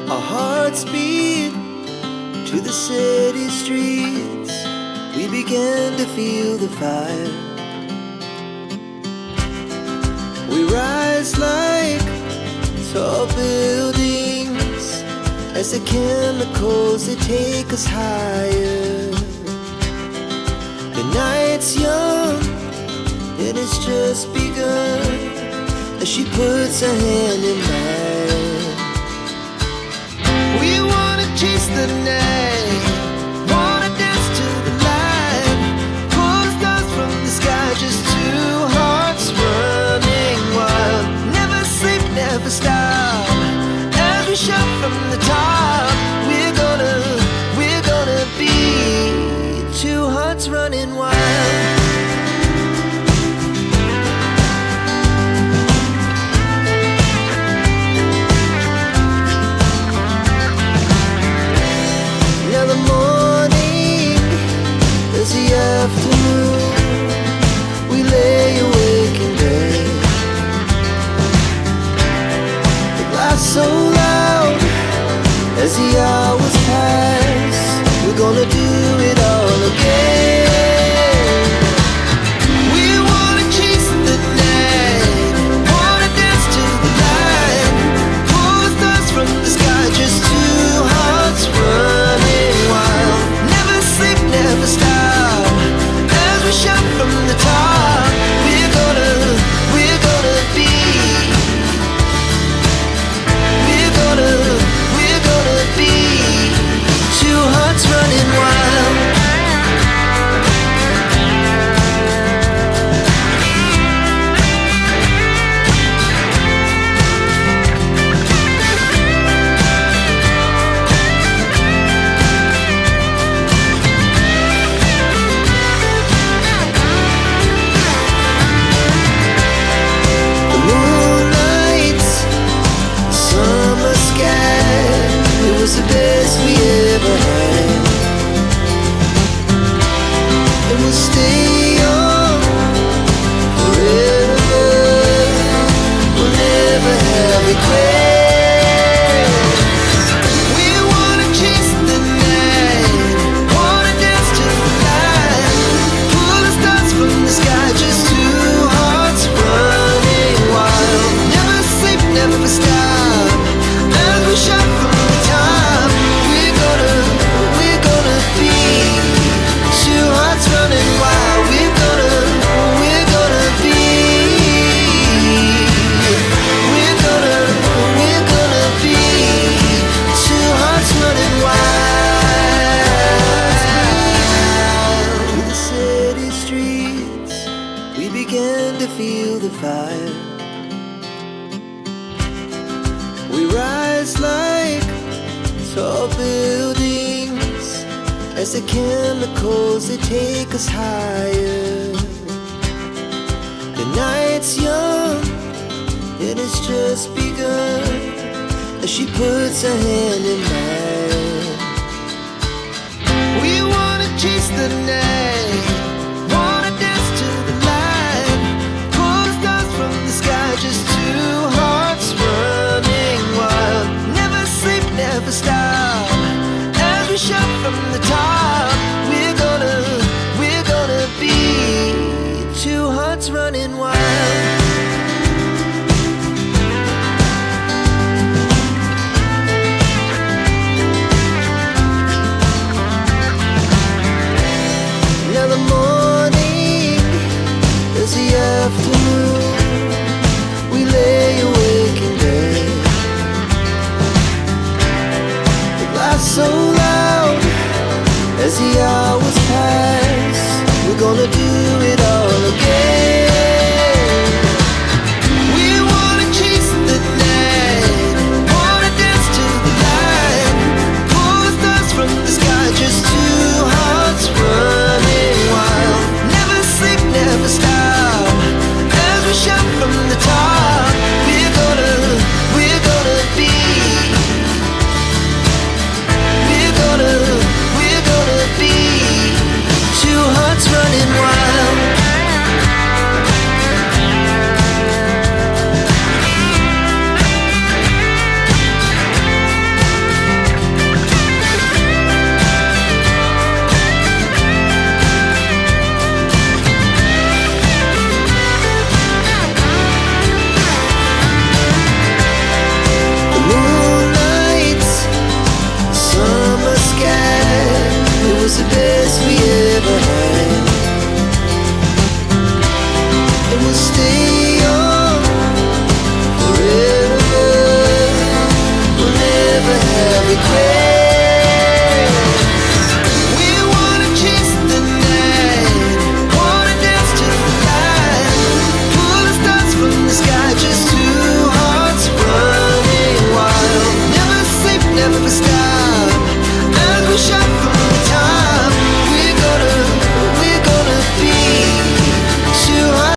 Our hearts beat to the city streets. We began to feel the fire. We rise like tall buildings as the chemicals, they take us higher. The night's young and it's just begun as she puts her hand in mine. We wanna chase the night, wanna dance to the light, pull stars from the sky, just two hearts running wild. Never sleep, never stop, as we shout from the top. We're gonna be two hearts running wild. Now the morning is the afternoon. We lay awake in bed. The glass so loud as the hours pass. We're gonna do it all again. We wanna chase the night, wanna dance to the light, pull stars from the sky, just two hearts running wild. Never sleep, never stop, as we shout from the top. We're gonna be, we're gonna be two hearts running wild. The moonlight, summer sky, it was the best we ever had. And we'll stay young forever. We'll never have regrets. We wanna chase the night, wanna dance to the light, pull the stars from the sky, just two hearts running wild. Never sleep, never stop, as we shout from the top. We're gonna be two hearts running wild. We're gonna be, we're gonna be two hearts running wild. To the city streets, we began to feel the fire. We rise like tall buildings as the chemicals, they take us higher. The night's young and it's just begun as she puts her hand in mine. We wanna chase the night,